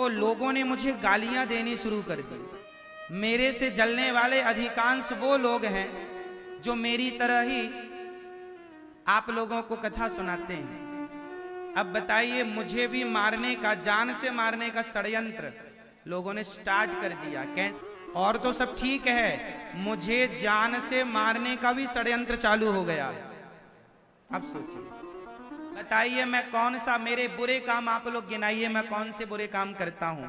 तो लोगों ने मुझे गालियां देनी शुरू कर दी। मेरे से जलने वाले अधिकांश वो लोग हैं जो मेरी तरह ही आप लोगों को कथा सुनाते हैं। अब बताइए, मुझे भी मारने का, जान से मारने का षड्यंत्र लोगों ने स्टार्ट कर दिया। कैसे? और तो सब ठीक है, मुझे जान से मारने का भी षड्यंत्र चालू हो गया। अब सोचिए, बताइए मैं कौन सा, मेरे बुरे काम आप लोग गिनाइए, मैं कौन से बुरे काम करता हूं।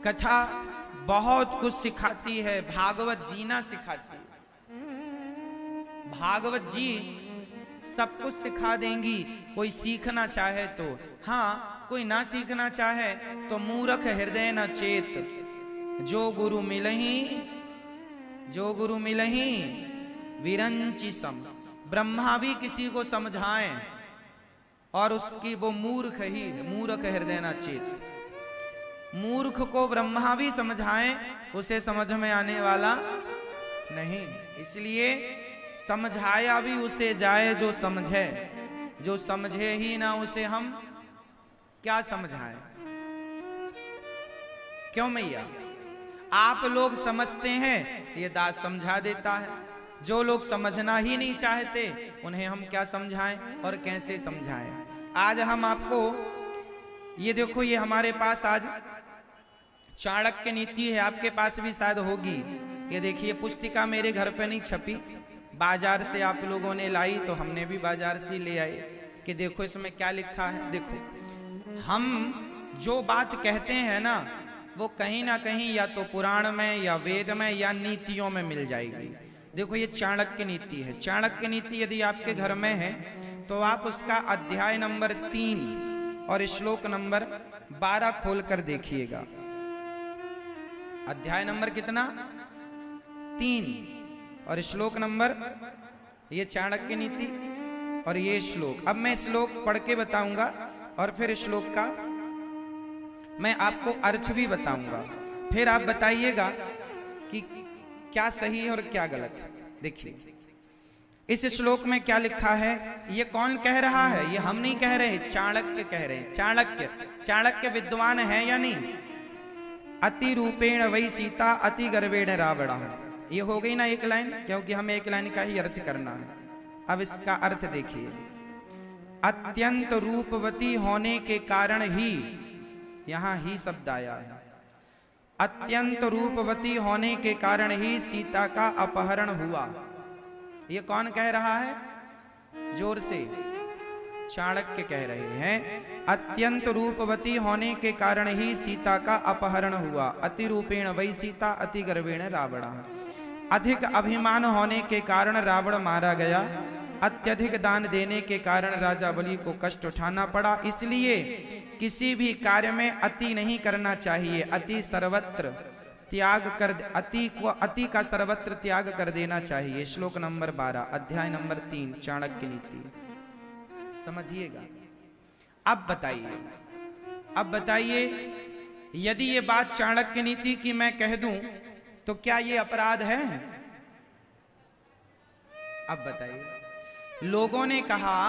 कथा बहुत कुछ सिखाती है, भागवत जीना सिखाती है। भागवत जी सब कुछ सिखा देंगी, कोई सीखना चाहे तो। हाँ, कोई ना सीखना चाहे तो मूर्ख हृदय न चेत, जो गुरु मिलही, जो गुरु मिलही विरंची सम। ब्रह्मा भी किसी को समझाएं और उसकी वो मूर्ख ही, मूर्ख हृदय न चेत। मूर्ख को ब्रह्मा भी समझाएं, उसे समझ में आने वाला नहीं। इसलिए समझाया भी उसे जाए जो समझे, जो समझे ही ना उसे हम क्या समझाएं। क्यों मैया? आप लोग समझते हैं, ये दास समझा देता है। जो लोग समझना ही नहीं चाहते, उन्हें हम क्या समझाएं और कैसे समझाएं। आज हम आपको ये देखो, ये हमारे पास आज चाणक्य नीति है, आपके पास भी शायद होगी। ये देखिए, पुस्तिका मेरे घर पे नहीं छपी, बाजार से आप लोगों ने लाई, तो हमने भी बाजार से ले आए कि देखो इसमें क्या लिखा है। देखो, हम जो बात कहते हैं ना, वो कहीं ना कहीं या तो पुराण में या वेद में या नीतियों में मिल जाएगी। देखो, ये चाणक्य नीति है। चाणक्य नीति यदि आपके घर में है तो आप उसका अध्याय नंबर 3 और श्लोक नंबर 12 खोल कर देखिएगा। अध्याय नंबर कितना? 3 और श्लोक नंबर, ये चाणक्य नीति और ये श्लोक। अब मैं श्लोक पढ़ के बताऊंगा और फिर श्लोक का मैं आपको अर्थ भी बताऊंगा, फिर आप बताइएगा कि क्या सही है और क्या गलत है। देखिए, इस श्लोक में क्या लिखा है, ये कौन कह रहा है? ये हम नहीं कह रहे, चाणक्य कह रहे हैं। चाणक्य, चाणक्य विद्वान है या नहीं? अति रूपेण वै सीता अति गर्वेण रावण। ये हो गई ना एक लाइन, क्योंकि हमें एक लाइन का ही अर्थ करना है। अब इसका अर्थ देखिए, अत्यंत रूपवती होने के कारण ही, यहां ही शब्द आया है, अत्यंत रूपवती होने के कारण ही सीता का अपहरण हुआ। ये कौन कह रहा है? जोर से, चाणक्य कह रहे हैं, अत्यंत रूपवती होने के कारण ही सीता का अपहरण हुआ। अति रूपेण वै सीता अति गर्वेण रावण। अधिक अभिमान होने के कारण रावण मारा गया। अत्यधिक दान देने के कारण राजा बलि को कष्ट उठाना पड़ा। इसलिए किसी भी कार्य में अति नहीं करना चाहिए। अति सर्वत्र त्याग कर, अति को, अति का सर्वत्र त्याग कर देना चाहिए। श्लोक नंबर 12 अध्याय नंबर 3 चाणक्य नीति, समझिएगा। अब बताइए, अब बताइए, यदि ये बात चाणक्य नीति की मैं कह दूं तो क्या ये अपराध है? अब बताइए। लोगों ने कहा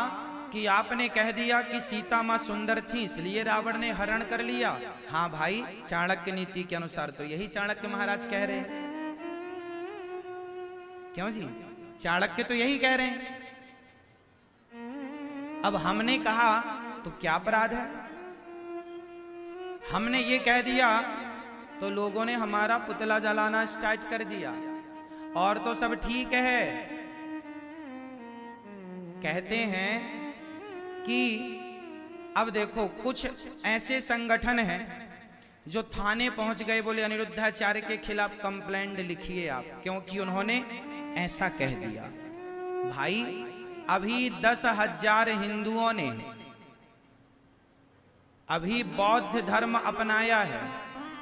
कि आपने कह दिया कि सीता मां सुंदर थी इसलिए रावण ने हरण कर लिया। हाँ भाई, चाणक्य नीति के अनुसार तो यही चाणक्य महाराज कह रहे हैं। क्यों जी? चाणक्य तो यही कह रहे हैं। अब हमने कहा तो क्या अपराध है? हमने ये कह दिया तो लोगों ने हमारा पुतला जलाना स्टार्ट कर दिया। और तो सब ठीक है, कहते हैं कि अब देखो, कुछ ऐसे संगठन हैं जो थाने पहुंच गए, बोले अनिरुद्धाचार्य के खिलाफ कंप्लेंट लिखिए आप, क्योंकि उन्होंने ऐसा कह दिया। भाई, अभी 10,000 हिंदुओं ने अभी बौद्ध धर्म अपनाया है।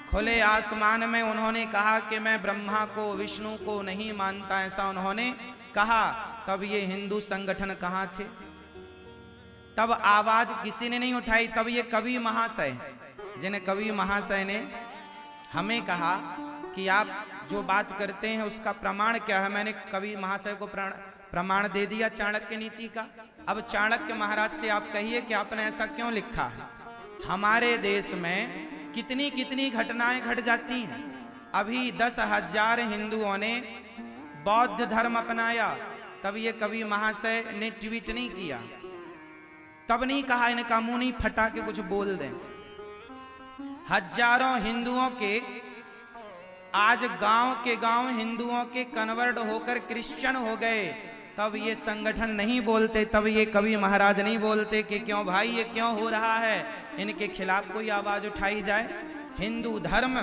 खुले आसमान में उन्होंने कहा कि मैं ब्रह्मा को, विष्णु को नहीं मानता, ऐसा उन्होंने कहा। तब ये हिंदू संगठन कहां थे? तब आवाज किसी ने नहीं उठाई। तब ये कवि महाशय, जिन्हें कवि महाशय ने हमें कहा कि आप जो बात करते हैं उसका प्रमाण क्या है। मैंने कवि महाशय को प्रमाण दे दिया चाणक्य नीति का। अब चाणक्य महाराज से आप कहिए कि आपने ऐसा क्यों लिखा है। हमारे देश में कितनी कितनी घटनाएं घट जाती हैं। अभी 10,000 हिंदुओं ने बौद्ध धर्म अपनाया, तब ये कवि महाशय ने ट्वीट नहीं किया, तब नहीं कहा इनका मुंह नहीं फटा के कुछ बोल दें। हजारों हिंदुओं के आज गांव के गांव हिंदुओं के कन्वर्ट होकर क्रिश्चियन हो गए, तब ये संगठन नहीं बोलते, तब ये कवि महाराज नहीं बोलते कि क्यों भाई ये क्यों हो रहा है, इनके खिलाफ कोई आवाज उठाई जाए। हिंदू धर्म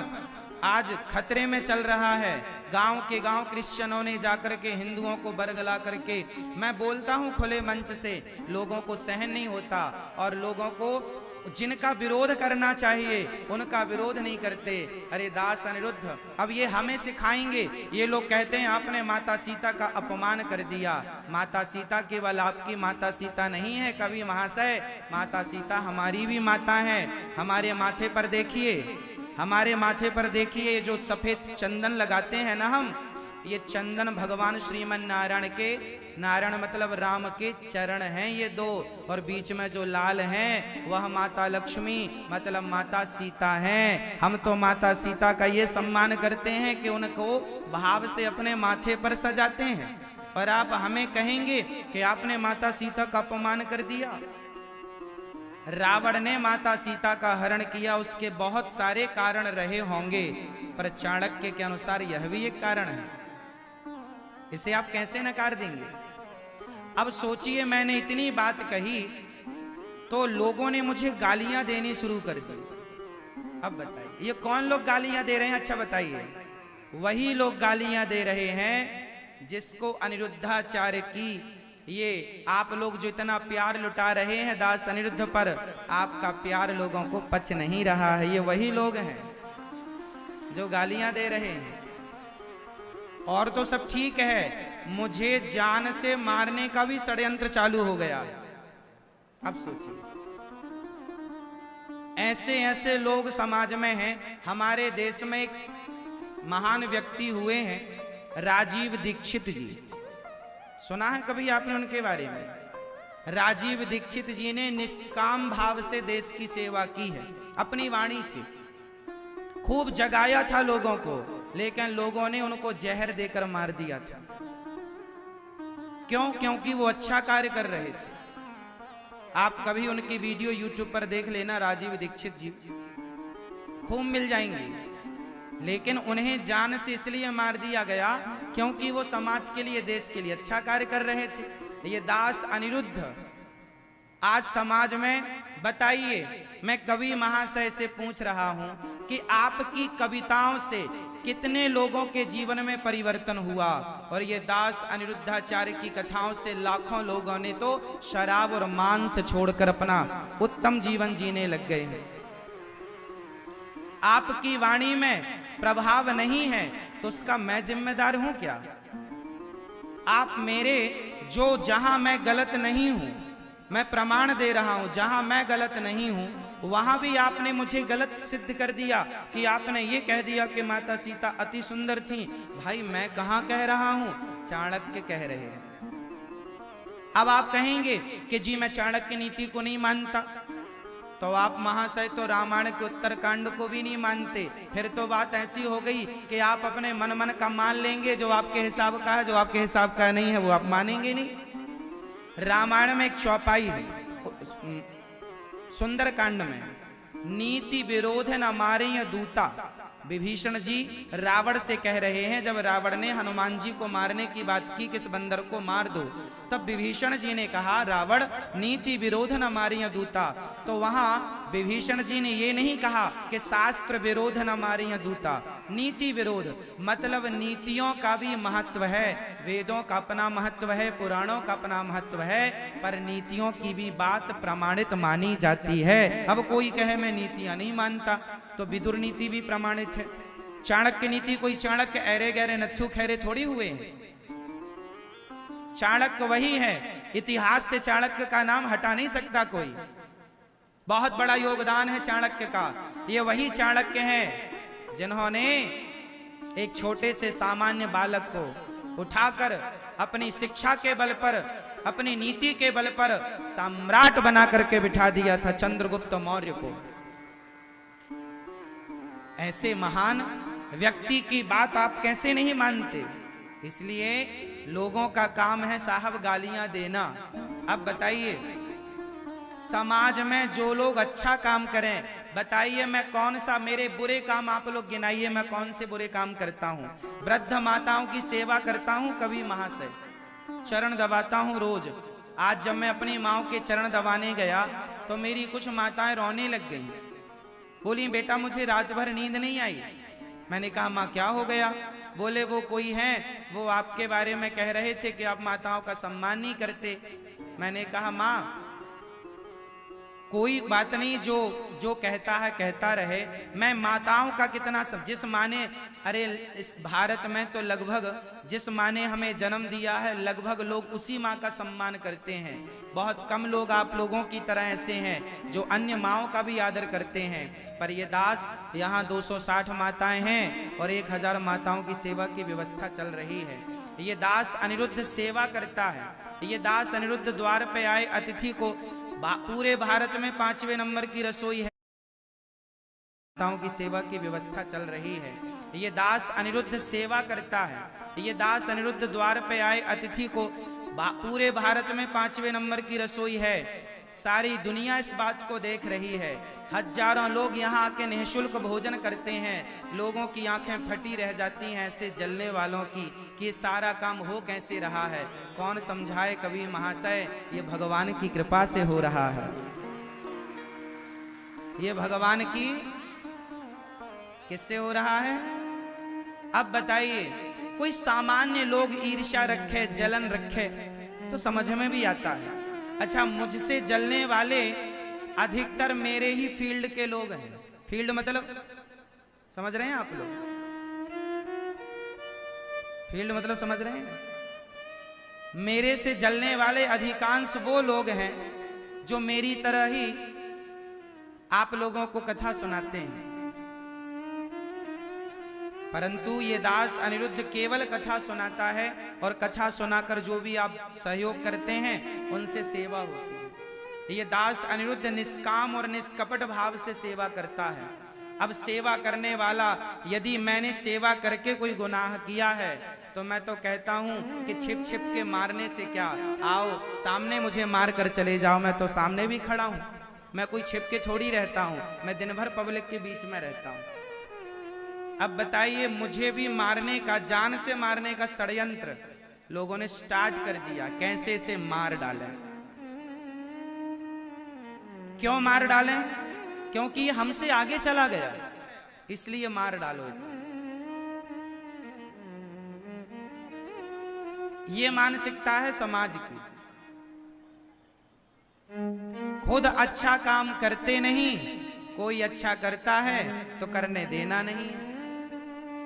आज खतरे में चल रहा है। गांव के गांव क्रिश्चियनों ने जाकर के हिंदुओं को बरगला करके, मैं बोलता हूं खुले मंच से, लोगों को सहन नहीं होता और लोगों को जिनका विरोध करना चाहिए उनका विरोध नहीं करते। अरे दास अनिरुद्ध, अब ये हमें सिखाएंगे। ये लोग कहते हैं आपने माता सीता का अपमान कर दिया। माता सीता केवल आपकी माता सीता नहीं है कवि महाशय, माता सीता हमारी भी माता है। हमारे माथे पर देखिए, हमारे माथे पर देखिए, जो सफेद चंदन लगाते हैं ना हम, ये चंदन भगवान श्रीमन नारायण के, नारायण मतलब राम के चरण हैं ये दो, और बीच में जो लाल हैं वह माता लक्ष्मी मतलब माता सीता हैं। हम तो माता सीता का ये सम्मान करते हैं कि उनको भाव से अपने माथे पर सजाते हैं, और आप हमें कहेंगे कि आपने माता सीता का अपमान कर दिया। रावण ने माता सीता का हरण किया, उसके बहुत सारे कारण रहे होंगे, पर चाणक्य के अनुसार यह भी एक कारण है। इसे आप कैसे नकार देंगे? अब सोचिए, मैंने इतनी बात कही तो लोगों ने मुझे गालियां देनी शुरू कर दी। अब बताइए ये कौन लोग गालियां दे रहे हैं? अच्छा बताइए। वही लोग गालियां दे रहे हैं जिसको अनिरुद्धाचार्य की, ये आप लोग जो इतना प्यार लुटा रहे हैं दास अनिरुद्ध पर, आपका प्यार लोगों को पच नहीं रहा है। ये वही लोग हैं जो गालियां दे रहे हैं। और तो सब ठीक है, मुझे जान से मारने का भी षड्यंत्र चालू हो गया। अब सोचिए, ऐसे ऐसे लोग समाज में हैं। हमारे देश में एक महान व्यक्ति हुए हैं, राजीव दीक्षित जी। सुना है कभी आपने उनके बारे में? राजीव दीक्षित जी ने निष्काम भाव से देश की सेवा की है, अपनी वाणी से खूब जगाया था लोगों को, लेकिन लोगों ने उनको जहर देकर मार दिया था। क्यों? क्योंकि वो अच्छा कार्य कर रहे थे। आप कभी उनकी वीडियो YouTube पर देख लेना, राजीव दीक्षित जी खूब मिल जाएंगे, लेकिन उन्हें जान से इसलिए मार दिया गया क्योंकि वो समाज के लिए, देश के लिए अच्छा कार्य कर रहे थे। ये दास अनिरुद्ध आज समाज में, बताइए, मैं कवि महाशय से पूछ रहा हूं कि आपकी कविताओं से कितने लोगों के जीवन में परिवर्तन हुआ, और ये दास अनिरुद्धाचार्य की कथाओं से लाखों लोगों ने तो शराब और मांस छोड़कर अपना उत्तम जीवन जीने लग गए हैं। आपकी वाणी में प्रभाव नहीं है तो उसका मैं जिम्मेदार हूं क्या? आप मेरे, जो जहां मैं गलत नहीं हूं, मैं प्रमाण दे रहा हूं, जहां मैं गलत नहीं हूं वहां भी आपने मुझे गलत सिद्ध कर दिया कि आपने ये कह दिया कि माता सीता अति सुंदर थी। भाई मैं कहां कह रहा हूं, चाणक्य कह रहे हैं। अब आप कहेंगे कि जी मैं चाणक्य नीति को नहीं मानता, तो आप महाशय तो रामायण के उत्तरकांड को भी नहीं मानते। फिर तो बात ऐसी हो गई कि आप अपने मन मन का मान लेंगे, जो आपके हिसाब का है, जो आपके हिसाब का नहीं है वो आप मानेंगे नहीं। रामायण में एक चौपाई है सुंदरकांड में, नीति विरोध न मारे दूता। विभीषण जी रावण से कह रहे हैं, जब रावण ने हनुमान जी को मारने की बात की, किस बंदर को मार दो, तब विभीषण जी ने कहा रावण नीति विरोध न मारिया दूता। तो वहां विभीषण जी ने ये नहीं कहा कि शास्त्र विरोध न मारिया दूता, नीति विरोध मतलब नीतियों का भी महत्व है, वेदों का अपना महत्व है, पुराणों का अपना महत्व है, पर नीतियों की भी बात प्रमाणित मानी जाती है। अब कोई कहे मैं नीतियां नहीं मानता, तो विदुर नीति भी प्रमाणित है। चाणक्य नीति कोई चाणक्य ऐरे गहरे नत्थु खैरे थोड़ी हुए हैं। चाणक्य वही है, इतिहास से चाणक्य का नाम हटा नहीं सकता कोई। बहुत बड़ा योगदान है चाणक्य का। ये वही चाणक्य हैं जिन्होंने एक छोटे से सामान्य बालक को उठाकर अपनी शिक्षा के बल पर, अपनी नीति के बल पर सम्राट बना करके बिठा दिया था चंद्रगुप्त मौर्य को। ऐसे महान व्यक्ति की बात आप कैसे नहीं मानते? इसलिए लोगों का काम है साहब गालियां देना। अब बताइए, समाज में जो लोग अच्छा काम करें, बताइए मैं कौन सा, मेरे बुरे काम आप लोग गिनाइए, मैं कौन से बुरे काम करता हूं? वृद्ध माताओं की सेवा करता हूं, कभी महाशय चरण दबाता हूं रोज। आज जब मैं अपनी माँ के चरण दबाने गया तो मेरी कुछ माताएं रोने लग गई, बोली बेटा मुझे रात भर नींद नहीं आई। मैंने कहा माँ क्या हो गया? बोले वो कोई हैं, वो आपके बारे में कह रहे थे कि आप माताओं का सम्मान नहीं करते। मैंने कहा माँ कोई बात नहीं, जो कहता है कहता रहे, मैं माताओं का कितना सब, जिस माँ ने, अरे इस भारत में तो लगभग जिस माँ ने हमें जन्म दिया है लगभग लोग उसी माँ का सम्मान करते हैं। बहुत कम लोग आप लोगों की तरह ऐसे हैं जो अन्य माँओं का भी आदर करते हैं। पर ये दास यहाँ 260 माताएं हैं और 1000 माताओं की सेवा की व्यवस्था चल रही है। ये दास अनिरुद्ध सेवा करता है। ये दास अनिरुद्ध द्वार पे आए अतिथि को, पूरे भारत में 5वें नंबर की रसोई है, माताओं की सेवा की व्यवस्था चल रही है। ये दास अनिरुद्ध सेवा करता है। ये दास अनिरुद्ध द्वार पे आए अतिथि को, पूरे भारत में 5वें नंबर की रसोई है। सारी दुनिया इस बात को देख रही है। हजारों लोग यहाँ आके निःशुल्क भोजन करते हैं। लोगों की आंखें फटी रह जाती हैं ऐसे जलने वालों की कि ये सारा काम हो कैसे रहा है। कौन समझाए कवि महाशय, ये भगवान की कृपा से हो रहा है। ये भगवान की किससे हो रहा है? अब बताइए, कोई सामान्य लोग ईर्ष्या रखे, जलन रखे तो समझ में भी आता है। अच्छा, मुझसे जलने वाले अधिकतर मेरे ही फील्ड के लोग हैं। फील्ड मतलब समझ रहे हैं आप लोग? फील्ड मतलब समझ रहे हैं? मेरे से जलने वाले अधिकांश वो लोग हैं जो मेरी तरह ही आप लोगों को कथा सुनाते हैं। परंतु ये दास अनिरुद्ध केवल कथा सुनाता है और कथा सुनाकर जो भी आप सहयोग करते हैं उनसे सेवा होती है। ये दास अनिरुद्ध निष्काम और निष्कपट भाव से सेवा करता है। अब सेवा करने वाला, यदि मैंने सेवा करके कोई गुनाह किया है तो मैं तो कहता हूं कि छिप छिप के मारने से क्या, आओ सामने मुझे मार कर चले जाओ, मैं तो सामने भी खड़ा हूं। मैं कोई छिप के थोड़ी रहता हूं, मैं दिन भर पब्लिक के बीच में रहता हूं। अब बताइए, मुझे भी मारने का, जान से मारने का षड्यंत्र लोगों ने स्टार्ट कर दिया। कैसे से मार डालें? क्यों मार डालें? क्योंकि हमसे आगे चला गया, इसलिए मार डालो इसे। ये मानसिकता है समाज की। खुद अच्छा काम करते नहीं, कोई अच्छा करता है तो करने देना नहीं।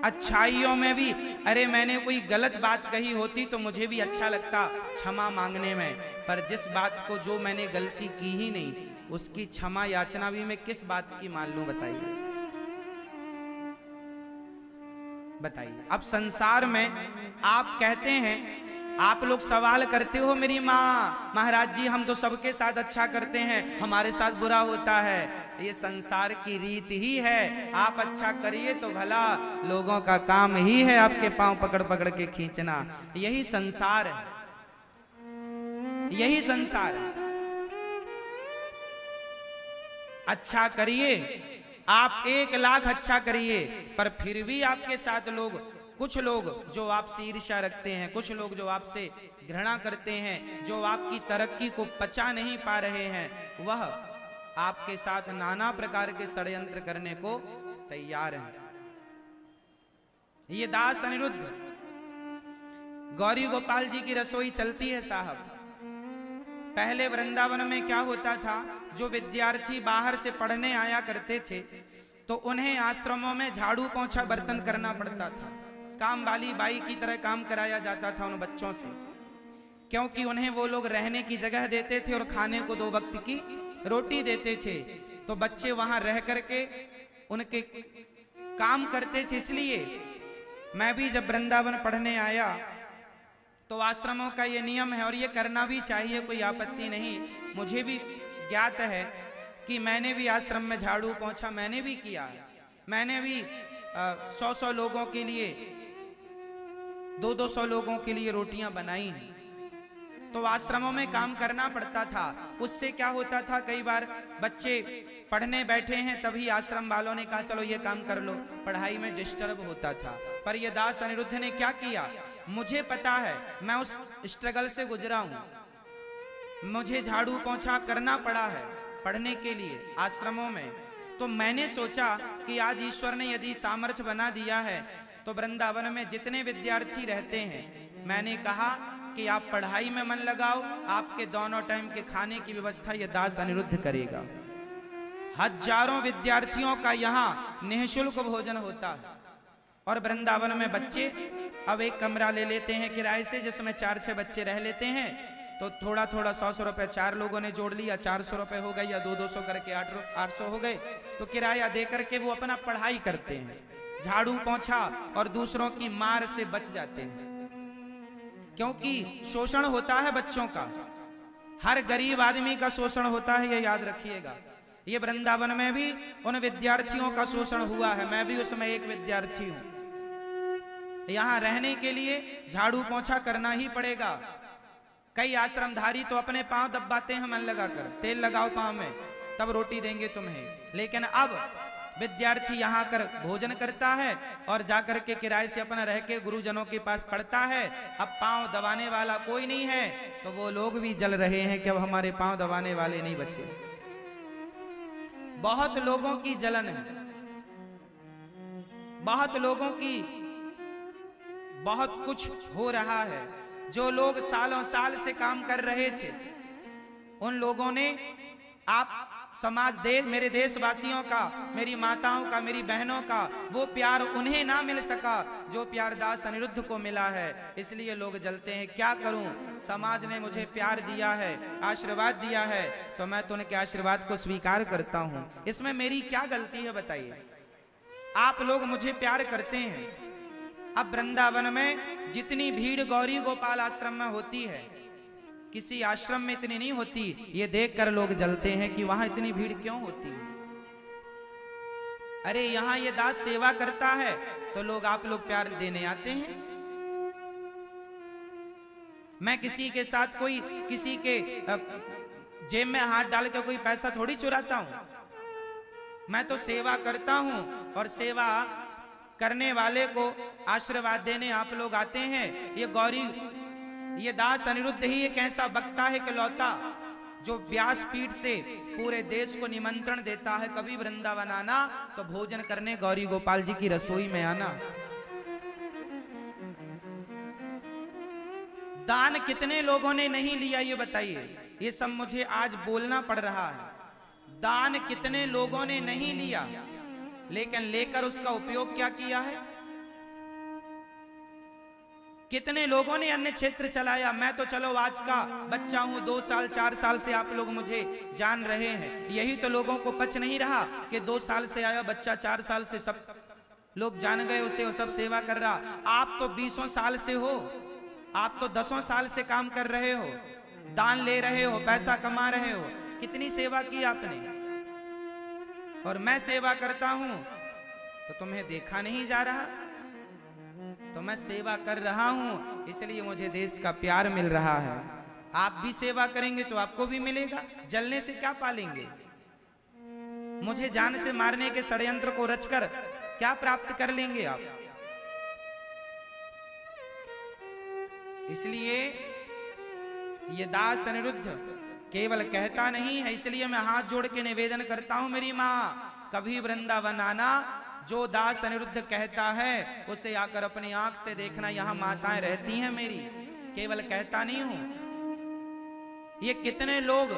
अच्छाइयों में भी, अरे मैंने कोई गलत बात कही होती तो मुझे भी अच्छा लगता क्षमा मांगने में, पर जिस बात को, जो मैंने गलती की ही नहीं, उसकी क्षमा याचना भी मैं किस बात की मान लूं? बताइए बताइए। अब संसार में आप कहते हैं, आप लोग सवाल करते हो मेरी माँ, महाराज जी हम तो सबके साथ अच्छा करते हैं, हमारे साथ बुरा होता है। ये संसार की रीत ही है। आप अच्छा करिए तो भला, लोगों का काम ही है आपके पांव पकड़ पकड़ के खींचना। यही संसार है, यही संसार है। अच्छा करिए, आप 1 लाख अच्छा करिए, पर फिर भी आपके साथ लोग, कुछ लोग जो आपसे ईर्ष्या रखते हैं, कुछ लोग जो आपसे घृणा करते हैं, जो आपकी तरक्की को पचा नहीं पा रहे हैं, वह आपके साथ नाना प्रकार के षड्यंत्र करने को तैयार हैं। ये दास अनिरुद्ध, गौरी गोपाल जी की रसोई चलती है साहब। पहले वृंदावन में क्या होता था, जो विद्यार्थी बाहर से पढ़ने आया करते थे तो उन्हें आश्रमों में झाड़ू पोंछा बर्तन करना पड़ता था। काम वाली बाई की तरह काम कराया जाता था उन बच्चों से, क्योंकि उन्हें वो लोग रहने की जगह देते थे और खाने को 2 वक्त की रोटी देते थे। तो बच्चे वहां रह करके उनके काम करते थे। इसलिए मैं भी जब वृंदावन पढ़ने आया तो आश्रमों का ये नियम है और ये करना भी चाहिए, कोई आपत्ति नहीं। मुझे भी ज्ञात है कि मैंने भी आश्रम में झाड़ू पोंछा मैंने भी किया है। मैंने भी 100-100 लोगों के लिए, 200-200 लोगों के लिए रोटियां बनाई हैं। तो आश्रमों में काम करना पड़ता था। उससे क्या होता था, कई बार बच्चे पढ़ने बैठे हैं तभी आश्रम वालों ने कहा चलो ये काम कर लो, पढ़ाई में डिस्टर्ब होता था। पर ये दास अनिरुद्ध ने क्या किया, मुझे पता है, मैं उस स्ट्रगल से गुजरा हूं, मुझे झाड़ू पोंछा करना पड़ा है पढ़ने के लिए आश्रमों में। तो मैंने सोचा कि आज ईश्वर ने यदि सामर्थ्य बना दिया है तो वृंदावन में जितने विद्यार्थी रहते हैं, मैंने कहा कि आप पढ़ाई में मन लगाओ, आपके दोनों टाइम के खाने की व्यवस्था ये दास अनिरुद्ध करेगा। हजारों विद्यार्थियों का यहाँ निःशुल्क भोजन होता है। और वृंदावन में बच्चे अब एक कमरा ले लेते हैं किराए से, जिसमें 4-6 बच्चे रह लेते हैं। तो थोड़ा थोड़ा 100-100 रुपए 4 लोगों ने जोड़ लिया, 400 रुपए हो गए, या 200-200 करके 800 हो गए। तो किराया दे करके वो अपना पढ़ाई करते हैं, झाड़ू पोंछा और दूसरों की मार से बच जाते हैं। क्योंकि शोषण होता है बच्चों का, हर गरीब आदमी का शोषण होता है, ये याद रखिएगा। ये वृंदावन में भी उन विद्यार्थियों का शोषण हुआ है, मैं भी उसमें एक विद्यार्थी हूं। यहां रहने के लिए झाड़ू पोंछा करना ही पड़ेगा। कई आश्रमधारी तो अपने पांव दबाते हैं मन लगाकर, तेल लगाओ पांव में तब रोटी देंगे तुम्हें। लेकिन अब विद्यार्थी यहाँ कर भोजन करता है और जाकर के किराए से अपना रह के गुरुजनों के पास पढ़ता है। अब पांव दबाने वाला कोई नहीं है, तो वो लोग भी जल रहे हैं कि अब हमारे पांव दबाने वाले नहीं बचे। बहुत लोगों की जलन है, बहुत लोगों की बहुत कुछ हो रहा है। जो लोग सालों साल से काम कर रहे थे, उन लोगों ने आप समाज मेरे देशवासियों का, मेरी माताओं का, मेरी बहनों का वो प्यार उन्हें ना मिल सका जो प्यार दास अनिरुद्ध को मिला है। इसलिए लोग जलते हैं। क्या करूं, समाज ने मुझे प्यार दिया है, आशीर्वाद दिया है, तो मैं तो उनके आशीर्वाद को स्वीकार करता हूं। इसमें मेरी क्या गलती है बताइए। आप लोग मुझे प्यार करते हैं। अब वृंदावन में जितनी भीड़ गौरी गोपाल आश्रम में होती है, किसी आश्रम में इतनी नहीं होती। ये देखकर लोग जलते हैं कि वहां इतनी भीड़ क्यों होती है। अरे यहां ये दास सेवा करता है तो लोग, आप लोग प्यार देने आते हैं। मैं किसी के साथ कोई किसी के जेब में हाथ डाल के कोई पैसा थोड़ी चुराता हूं। मैं तो सेवा करता हूं और सेवा करने वाले को आशीर्वाद देने आप लोग आते हैं। ये दास अनिरुद्ध ही एक ऐसा वक्ता है कि लौता जो व्यासपीठ से पूरे देश को निमंत्रण देता है, कभी वृंदावन आना तो भोजन करने गौरी गोपाल जी की रसोई में आना। दान कितने लोगों ने नहीं लिया ये बताइए। ये सब मुझे आज बोलना पड़ रहा है। दान कितने लोगों ने नहीं लिया, लेकिन लेकर उसका उपयोग क्या किया है। कितने लोगों ने अन्य क्षेत्र चलाया। मैं तो चलो आज का बच्चा हूं, 2 साल 4 साल से आप लोग मुझे जान रहे हैं। यही तो लोगों को पच नहीं रहा कि 2 साल से आया बच्चा 4 साल से सब लोग जान गए उसे, वो सब सेवा कर रहा। आप तो 20 साल से हो, आप तो 10 साल से काम कर रहे हो, दान ले रहे हो, पैसा कमा रहे हो। कितनी सेवा की आपने। और मैं सेवा करता हूं तो तुम्हें देखा नहीं जा रहा। तो मैं सेवा कर रहा हूं, इसलिए मुझे देश का प्यार मिल रहा है। आप भी सेवा करेंगे तो आपको भी मिलेगा। जलने से क्या पालेंगे। मुझे जान से मारने के षड्यंत्र को रचकर क्या प्राप्त कर लेंगे आप। इसलिए ये दास अनिरुद्ध केवल कहता नहीं है। इसलिए मैं हाथ जोड़ के निवेदन करता हूं, मेरी माँ कभी वृंदावन आना, जो दास अनिरुद्ध कहता है उसे आकर अपनी आंख से देखना। यहां माताएं रहती हैं मेरी, केवल कहता नहीं हूं। ये कितने लोग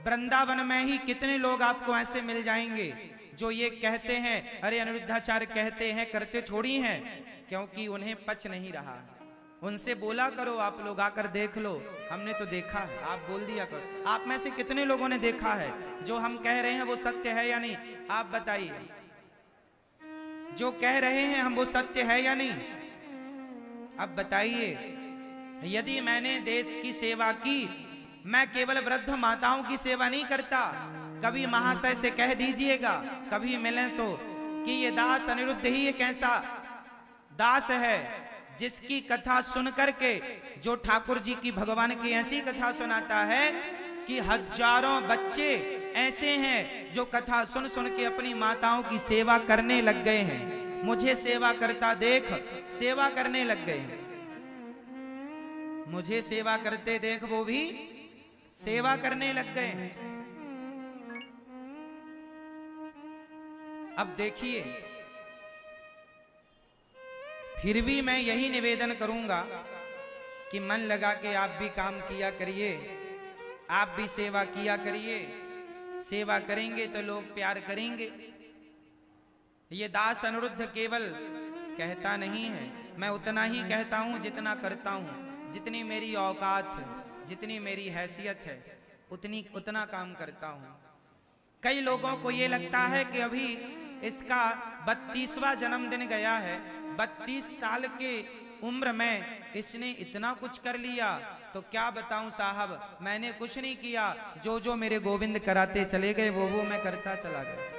वृंदावन में ही, कितने लोग आपको ऐसे मिल जाएंगे जो ये कहते हैं, अरे अनिरुद्धाचार्य कहते हैं, करते थोड़ी हैं, क्योंकि उन्हें पच नहीं रहा। उनसे बोला करो, आप लोग आकर देख लो, हमने तो देखा है। आप बोल दिया करो। आप में से कितने लोगों ने देखा है जो हम कह रहे हैं वो सत्य है या नहीं। आप बताइए, जो कह रहे हैं हम वो सत्य है या नहीं। अब बताइए, यदि मैंने देश की सेवा की, मैं केवल वृद्ध माताओं की सेवा नहीं करता। कभी महाशय से कह दीजिएगा, कभी मिले तो, कि ये दास अनिरुद्ध ही एक ऐसा दास है जिसकी कथा सुन करके जो ठाकुर जी की भगवान की ऐसी कथा सुनाता है कि हजारों बच्चे ऐसे हैं जो कथा सुन सुन के अपनी माताओं की सेवा करने लग गए हैं। मुझे सेवा करता देख सेवा करने लग गए हैं। मुझे सेवा करते देख वो भी सेवा करने लग गए हैं। अब देखिए, फिर भी मैं यही निवेदन करूंगा कि मन लगा के आप भी काम किया करिए, आप भी सेवा किया करिए। सेवा करेंगे तो लोग प्यार करेंगे। ये दास अनिरुद्ध केवल कहता नहीं है, मैं उतना ही कहता हूं जितना करता हूं। जितनी मेरी औकात है, जितनी मेरी हैसियत है, उतना काम करता हूं। कई लोगों को ये लगता है कि अभी इसका 32वां जन्मदिन गया है, 32 साल के उम्र में इसने इतना कुछ कर लिया। तो क्या बताऊं साहब, मैंने कुछ नहीं किया, जो जो मेरे गोविंद कराते चले गए वो मैं करता चला गया।